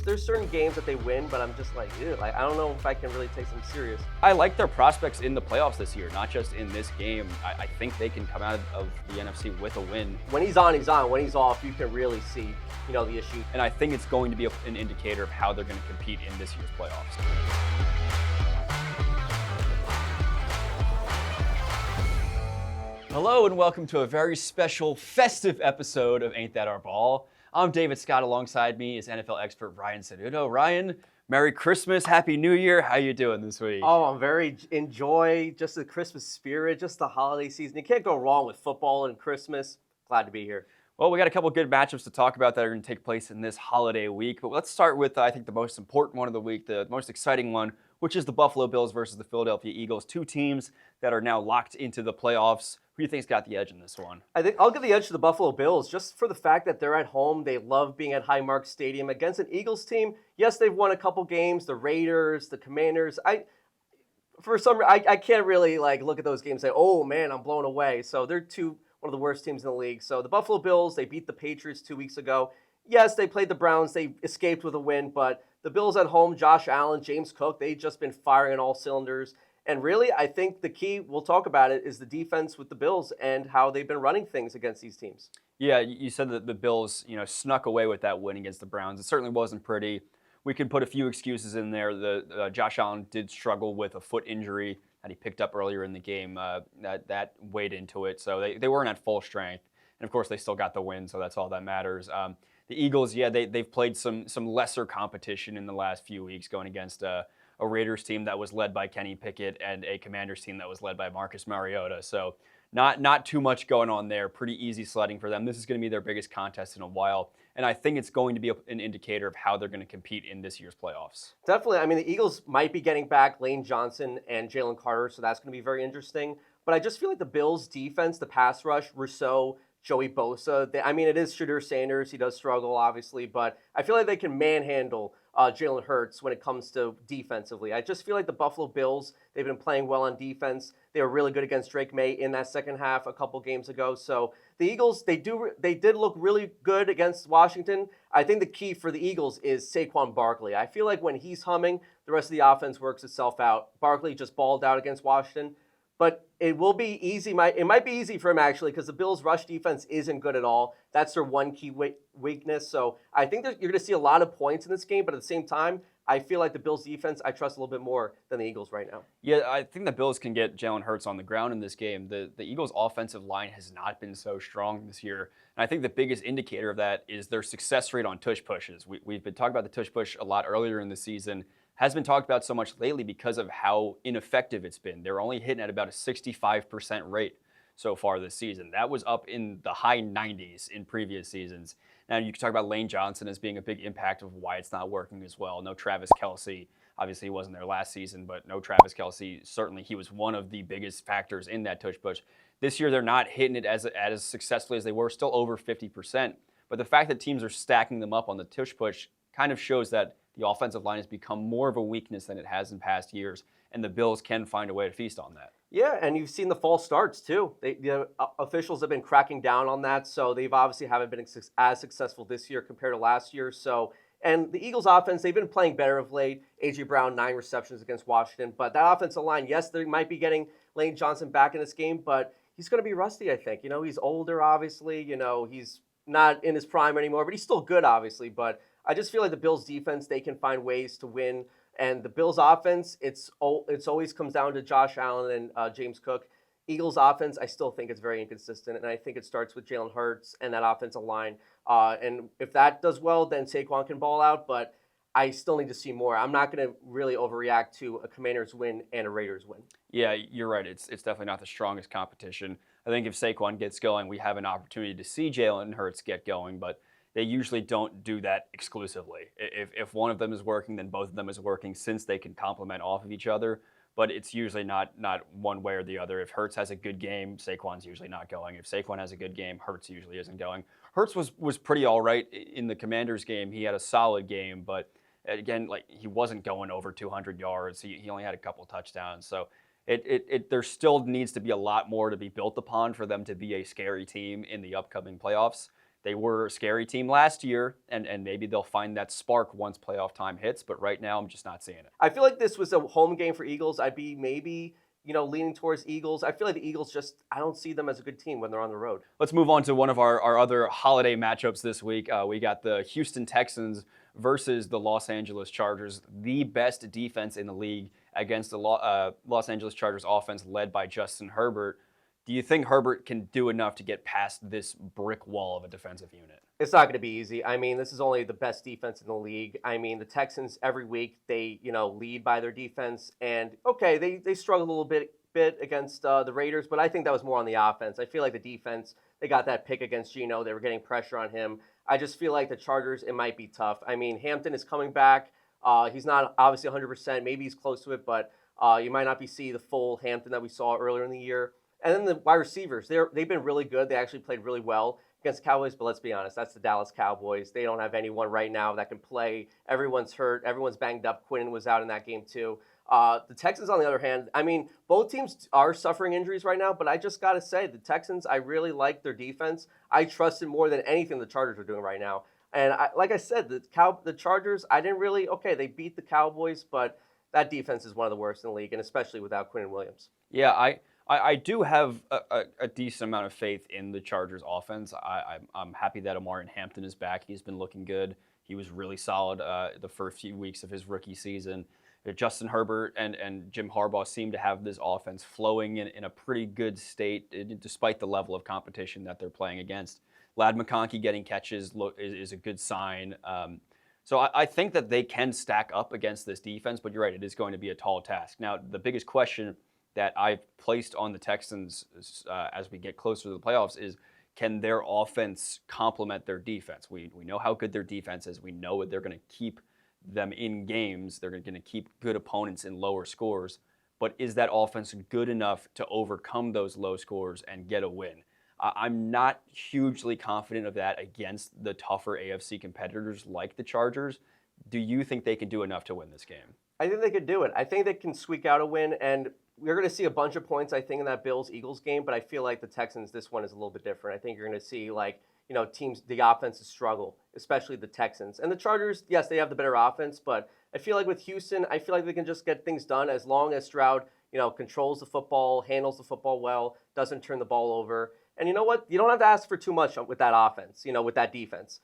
there's certain games that they win, but I'm just like, ew, like I don't know if I can really take them serious. I like their prospects in the playoffs this year, not just in this game. I think they can come out of the NFC with a win. When he's on, he's on. When he's off, you can really see, the issue. And I think it's going to be an indicator of how they're going to compete in this year's playoffs. Hello and welcome to a very special, festive episode of Ain't That Our Ball. I'm David Scott. Alongside me is NFL expert Ryan Sanudo. Ryan, Merry Christmas, Happy New Year. How you doing this week? Oh, I'm very enjoy just the Christmas spirit, just the holiday season. You can't go wrong with football and Christmas. Glad to be here. Well, we got a couple good matchups to talk about that are going to take place in this holiday week. But let's start with, I think, the most important one of the week, the most exciting one, which is the Buffalo Bills versus the Philadelphia Eagles. Two teams that are now locked into the playoffs. Who do you think's got the edge in this one? I think I'll give the edge to the Buffalo Bills just for the fact that they're at home. They love being at Highmark Stadium against an Eagles team. Yes, they've won a couple games. The Raiders, the Commanders. I can't really look at those games and say, oh man, I'm blown away. So they're one of the worst teams in the league. So the Buffalo Bills, they beat the Patriots 2 weeks ago. Yes, they played the Browns. They escaped with a win, but the Bills at home, Josh Allen, James Cook, they've just been firing on all cylinders. And really, I think the key, we'll talk about it, is the defense with the Bills and how they've been running things against these teams. Yeah, you said that the Bills, snuck away with that win against the Browns. It certainly wasn't pretty. We can put a few excuses in there. Josh Allen did struggle with a foot injury that he picked up earlier in the game. That weighed into it. So they weren't at full strength. And, of course, they still got the win, so that's all that matters. The Eagles, yeah, they've played some lesser competition in the last few weeks going against a Raiders team that was led by Kenny Pickett and a Commanders team that was led by Marcus Mariota. So not too much going on there. Pretty easy sledding for them. This is going to be their biggest contest in a while. And I think it's going to be an indicator of how they're going to compete in this year's playoffs. Definitely. I mean, the Eagles might be getting back Lane Johnson and Jalen Carter, so that's going to be very interesting. But I just feel like the Bills' defense, the pass rush, Rousseau, Joey Bosa, it is Shadur Sanders. He does struggle, obviously, but I feel like they can manhandle Jalen Hurts when it comes to defensively. I just feel like the Buffalo Bills, they've been playing well on defense. They were really good against Drake May in that second half a couple games ago. So the Eagles, they did look really good against Washington. I think the key for the Eagles is Saquon Barkley. I feel like when he's humming, the rest of the offense works itself out. Barkley just balled out against Washington. But it will be easy. It might be easy for him, actually, because the Bills' rush defense isn't good at all. That's their one key weakness. So I think that you're going to see a lot of points in this game. But at the same time, I feel like the Bills' defense, I trust a little bit more than the Eagles right now. Yeah, I think the Bills can get Jalen Hurts on the ground in this game. The Eagles' offensive line has not been so strong this year. And I think the biggest indicator of that is their success rate on tush pushes. We've been talking about the tush push a lot earlier in the season. Has been talked about so much lately because of how ineffective it's been. They're only hitting at about a 65% rate so far this season. That was up in the high 90s in previous seasons. Now, you can talk about Lane Johnson as being a big impact of why it's not working as well. No Travis Kelce. Obviously, he wasn't there last season, but no Travis Kelce. Certainly, he was one of the biggest factors in that tush push. This year, they're not hitting it as successfully as they were, still over 50%. But the fact that teams are stacking them up on the tush push kind of shows that the offensive line has become more of a weakness than it has in past years, and the Bills can find a way to feast on that. Yeah, and you've seen the false starts too. The officials have been cracking down on that, so they've obviously haven't been as successful this year compared to last year. So, and the Eagles' offense, they've been playing better of late. A.J. Brown, 9 receptions against Washington, but that offensive line, yes, they might be getting Lane Johnson back in this game, but he's going to be rusty, I think. He's older, obviously. He's not in his prime anymore, but he's still good, obviously, but I just feel like the Bills' defense, they can find ways to win. And the Bills' offense, it's always comes down to Josh Allen and James Cook. Eagles' offense, I still think it's very inconsistent, and I think it starts with Jalen Hurts and that offensive line. And if that does well, then Saquon can ball out, but I still need to see more. I'm not going to really overreact to a Commanders win and a Raiders win. Yeah, you're right. It's definitely not the strongest competition. I think if Saquon gets going, we have an opportunity to see Jalen Hurts get going, but they usually don't do that exclusively. If one of them is working, then both of them is working since they can complement off of each other. But it's usually not one way or the other. If Hurts has a good game, Saquon's usually not going. If Saquon has a good game, Hurts usually isn't going. Hurts was pretty all right in the Commanders game. He had a solid game, but again, he wasn't going over 200 yards. He only had a couple touchdowns. So there still needs to be a lot more to be built upon for them to be a scary team in the upcoming playoffs. They were a scary team last year, and maybe they'll find that spark once playoff time hits. But right now, I'm just not seeing it. I feel like this was a home game for Eagles. I'd be maybe, leaning towards Eagles. I feel like the Eagles I don't see them as a good team when they're on the road. Let's move on to one of our other holiday matchups this week. We got the Houston Texans versus the Los Angeles Chargers, the best defense in the league against the Los Angeles Chargers offense led by Justin Herbert. Do you think Herbert can do enough to get past this brick wall of a defensive unit? It's not going to be easy. I mean, this is only the best defense in the league. I mean, the Texans every week they lead by their defense, and okay, they struggled a little bit against the Raiders, but I think that was more on the offense. I feel like the defense, they got that pick against Geno. They were getting pressure on him. I just feel like the Chargers, it might be tough. I mean, Hampton is coming back. He's not obviously 100%. Maybe he's close to it, but you might not be seeing the full Hampton that we saw earlier in the year. And then the wide receivers, they've been really good. They actually played really well against the Cowboys, but let's be honest, that's the Dallas Cowboys. They don't have anyone right now that can play. Everyone's hurt. Everyone's banged up. Quinnen was out in that game too. The Texans, on the other hand, I mean, both teams are suffering injuries right now, but I just got to say, the Texans, I really like their defense. I trust it more than anything the Chargers are doing right now. And like I said, the Chargers, they beat the Cowboys, but that defense is one of the worst in the league, and especially without Quinnen Williams. Yeah, I do have a decent amount of faith in the Chargers offense. I'm happy that Amari Hampton is back. He's been looking good. He was really solid the first few weeks of his rookie season. Justin Herbert and Jim Harbaugh seem to have this offense flowing in a pretty good state, despite the level of competition that they're playing against. Ladd McConkey getting catches is a good sign. So I think that they can stack up against this defense, but you're right, it is going to be a tall task. Now, the biggest question that I've placed on the Texans as we get closer to the playoffs is, can their offense complement their defense? We know how good their defense is. We know they're going to keep them in games. They're going to keep good opponents in lower scores. But is that offense good enough to overcome those low scores and get a win? I'm not hugely confident of that against the tougher AFC competitors like the Chargers. Do you think they can do enough to win this game? I think they could do it. I think they can squeak out a win, and we're going to see a bunch of points, I think, in that Bills-Eagles game, but I feel like the Texans, this one is a little bit different. I think you're going to see, teams, the offenses struggle, especially the Texans. And the Chargers, yes, they have the better offense, but I feel like with Houston, I feel like they can just get things done as long as Stroud, controls the football, handles the football well, doesn't turn the ball over. And you know what? You don't have to ask for too much with that offense, with that defense.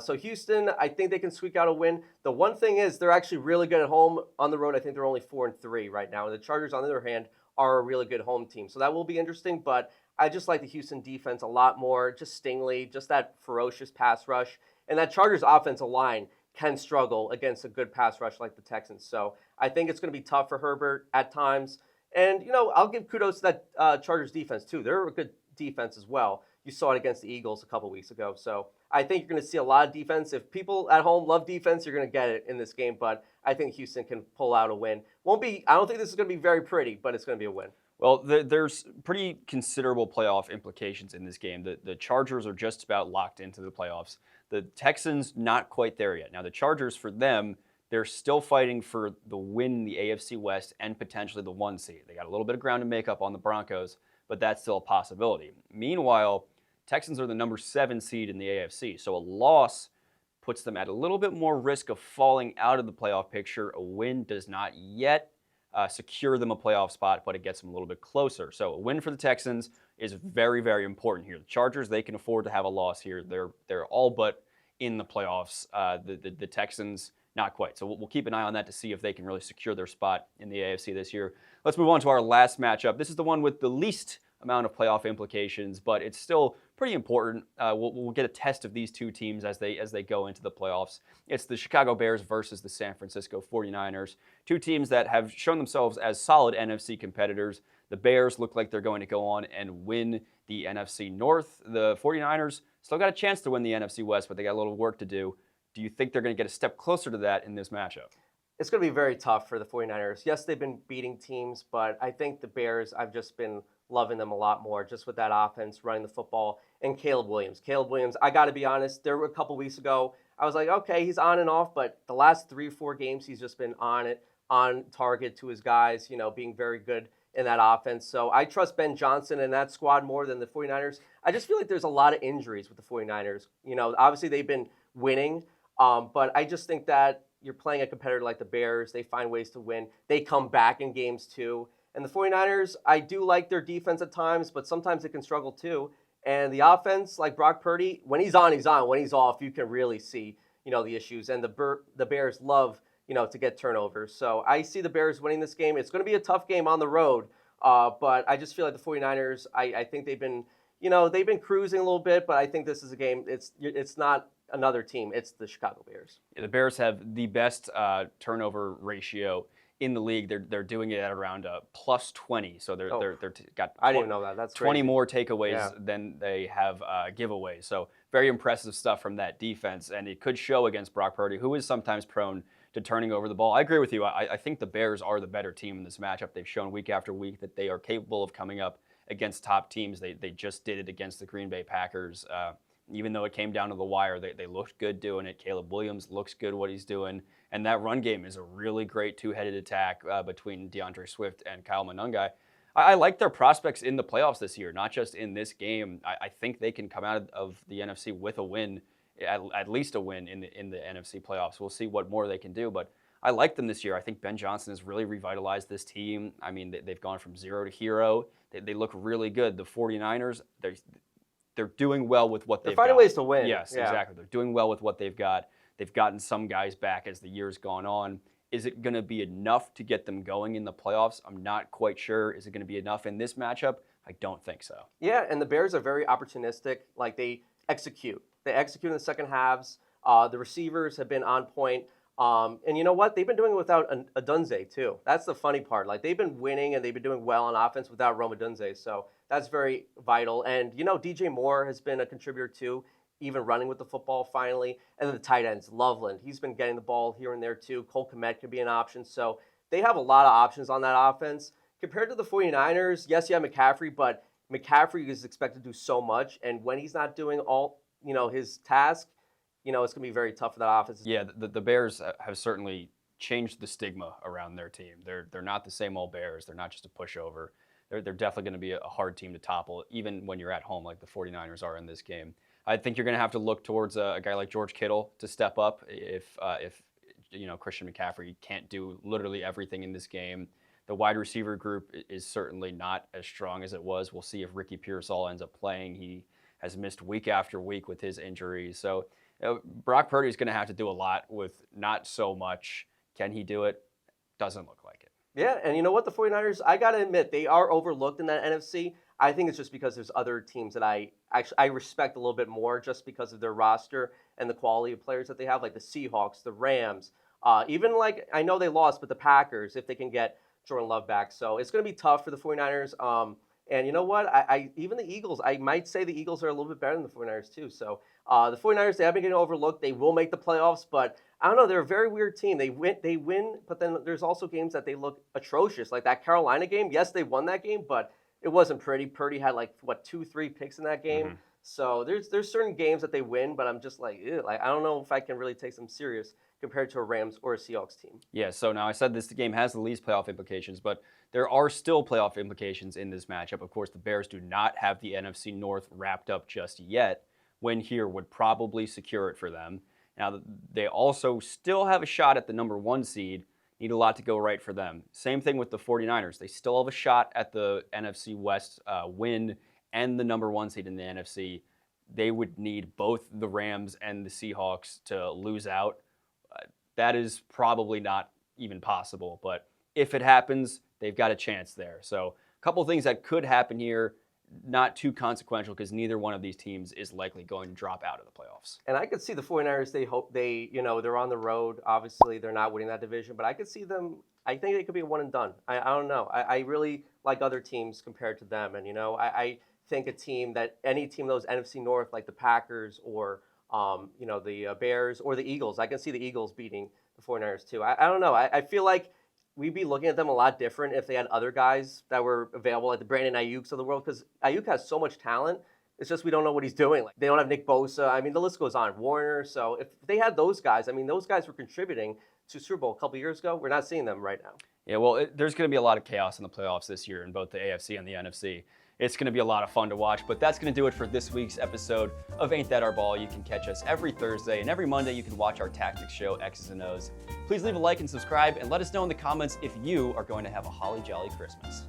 So Houston, I think they can squeak out a win. The one thing is they're actually really good at home. On the road, I think they're only 4-3 right now. And the Chargers, on the other hand, are a really good home team. So that will be interesting. But I just like the Houston defense a lot more. Just Stingley, just that ferocious pass rush. And that Chargers offensive line can struggle against a good pass rush like the Texans. So I think it's going to be tough for Herbert at times. And, I'll give kudos to that Chargers defense, too. They're a good defense as well. You saw it against the Eagles a couple weeks ago. So I think you're going to see a lot of defense. If people at home love defense, you're going to get it in this game. But I think Houston can pull out a win. I don't think this is going to be very pretty, but it's going to be a win. Well, there's pretty considerable playoff implications in this game. The Chargers are just about locked into the playoffs. The Texans, not quite there yet. Now, the Chargers, for them, they're still fighting for the win in the AFC West and potentially the 1 seed. They got a little bit of ground to make up on the Broncos, but that's still a possibility. Meanwhile, Texans are the number 7 seed in the AFC, so a loss puts them at a little bit more risk of falling out of the playoff picture. A win does not yet secure them a playoff spot, but it gets them a little bit closer. So a win for the Texans is very, very important here. The Chargers, they can afford to have a loss here. They're all but in the playoffs. The Texans, not quite. So we'll keep an eye on that to see if they can really secure their spot in the AFC this year. Let's move on to our last matchup. This is the one with the least amount of playoff implications, but it's still pretty important. We'll get a test of these two teams as they go into the playoffs. It's the Chicago Bears versus the San Francisco 49ers, two teams that have shown themselves as solid NFC competitors. The Bears look like they're going to go on and win the NFC North. The 49ers still got a chance to win the NFC West, but they got a little work to do. Do you think they're going to get a step closer to that in this matchup? It's going to be very tough for the 49ers. Yes, they've been beating teams, but I think the Bears, I've just been loving them a lot more just with that offense, running the football, and Caleb Williams. Caleb Williams, I got to be honest, there were a couple weeks ago, I was like, okay, he's on and off, but the last 3 or 4 games, he's just been on target to his guys, being very good in that offense. So I trust Ben Johnson and that squad more than the 49ers. I just feel like there's a lot of injuries with the 49ers. Obviously they've been winning, but I just think that you're playing a competitor like the Bears. They find ways to win. They come back in games too. And the 49ers, I do like their defense at times, but sometimes they can struggle too. And the offense, like Brock Purdy, when he's on, he's on. When he's off, you can really see, the issues. And the Bears love, to get turnovers. So I see the Bears winning this game. It's going to be a tough game on the road, but I just feel like the 49ers, I think they've been cruising a little bit, but I think this is a game. It's not another team. It's the Chicago Bears. Yeah, the Bears have the best turnover ratio in the league. They're doing it at around plus 20. So they're got. I didn't even know that. That's 20 crazy. more takeaways than they have giveaways. So very impressive stuff from that defense, and it could show against Brock Purdy, who is sometimes prone to turning over the ball. I agree with you. I think the Bears are the better team in this matchup. They've shown week after week that they are capable of coming up against top teams. They just did it against the Green Bay Packers. Even though it came down to the wire, they looked good doing it. Caleb Williams looks good what he's doing. And that run game is a really great two-headed attack between DeAndre Swift and Kyle Monangai. I like their prospects in the playoffs this year, not just in this game. I think they can come out of the NFC with a win, at least a win in the NFC playoffs. We'll see what more they can do, but I like them this year. I think Ben Johnson has really revitalized this team. I mean, they've gone from zero to hero. They look really good. The 49ers, they're doing well with what they've got. They're finding ways to win. Yes, exactly. They're doing well with what they've got. They've gotten some guys back as the year's gone on. Is it going to be enough to get them going in the playoffs? I'm not quite sure. Is it going to be enough in this matchup? I don't think so. Yeah, and the Bears are very opportunistic. Like, they execute. They execute in the second halves. The receivers have been on point. And you know what? They've been doing it without a Dunze, too. That's the funny part. Like, they've been winning and they've been doing well on offense without Roma Dunze. So that's very vital. And, DJ Moore has been a contributor, too, even running with the football finally. And then the tight ends, Loveland. He's been getting the ball here and there, too. Cole Kmet could be an option. So they have a lot of options on that offense. Compared to the 49ers, yes, you have McCaffrey, but McCaffrey is expected to do so much. And when he's not doing all, his task, it's going to be very tough for that offense. Yeah, the Bears have certainly changed the stigma around their team. They're not the same old Bears. They're not just a pushover. They're definitely going to be a hard team to topple, even when you're at home like the 49ers are in this game. I think you're going to have to look towards a guy like George Kittle to step up if Christian McCaffrey can't do literally everything in this game. The wide receiver group is certainly not as strong as it was. We'll see if Ricky Pearsall ends up playing. He has missed week after week with his injuries. So Brock Purdy is going to have to do a lot with not so much. Can he do it? Doesn't look like it. Yeah, and you know what? The 49ers, I got to admit, they are overlooked in that NFC. I think it's just because there's other teams that I respect a little bit more just because of their roster and the quality of players that they have, like the Seahawks, the Rams, even like, I know they lost, but the Packers, if they can get Jordan Love back. So it's going to be tough for the 49ers. And you know what? Even the Eagles, I might say the Eagles are a little bit better than the 49ers too. So the 49ers, they have been getting overlooked. They will make the playoffs, but I don't know. They're a very weird team. They win, but then there's also games that they look atrocious. Like that Carolina game. Yes, they won that game, but it wasn't pretty. Purdy had 2-3 picks in that game. Mm-hmm. So there's certain games that they win, but I'm just like I don't know if I can really take them serious compared to a Rams or a Seahawks team. Yeah, so now I said this game has the least playoff implications, but there are still playoff implications in this matchup. Of course, the Bears do not have the NFC North wrapped up just yet. Win here would probably secure it for them. Now, they also still have a shot at the number 1 seed. Need a lot to go right for them. Same thing with the 49ers. They still have a shot at the NFC West win and the number 1 seed in the NFC. They would need both the Rams and the Seahawks to lose out. That is probably not even possible, but if it happens, they've got a chance there. So a couple things that could happen here, not too consequential because neither one of these teams is likely going to drop out of the playoffs. And I could see the 49ers, they're on the road. Obviously, they're not winning that division, but I could see them, I think they could be a one and done. I don't know. I really like other teams compared to them. And, I think any team, those NFC North, like the Packers or the Bears or the Eagles. I can see the Eagles beating the 49ers too. I don't know. I feel like we'd be looking at them a lot different if they had other guys that were available, like the Brandon Ayuks of the world, because Ayuk has so much talent. It's just we don't know what he's doing. Like, they don't have Nick Bosa. I mean, the list goes on. Warner. So if they had those guys, those guys were contributing to Super Bowl a couple years ago. We're not seeing them right now. Yeah, well, there's going to be a lot of chaos in the playoffs this year in both the AFC and the NFC. It's going to be a lot of fun to watch, but that's going to do it for this week's episode of Ain't That Our Ball. You can catch us every Thursday, and every Monday you can watch our tactics show, X's and O's. Please leave a like and subscribe, and let us know in the comments if you are going to have a holly jolly Christmas.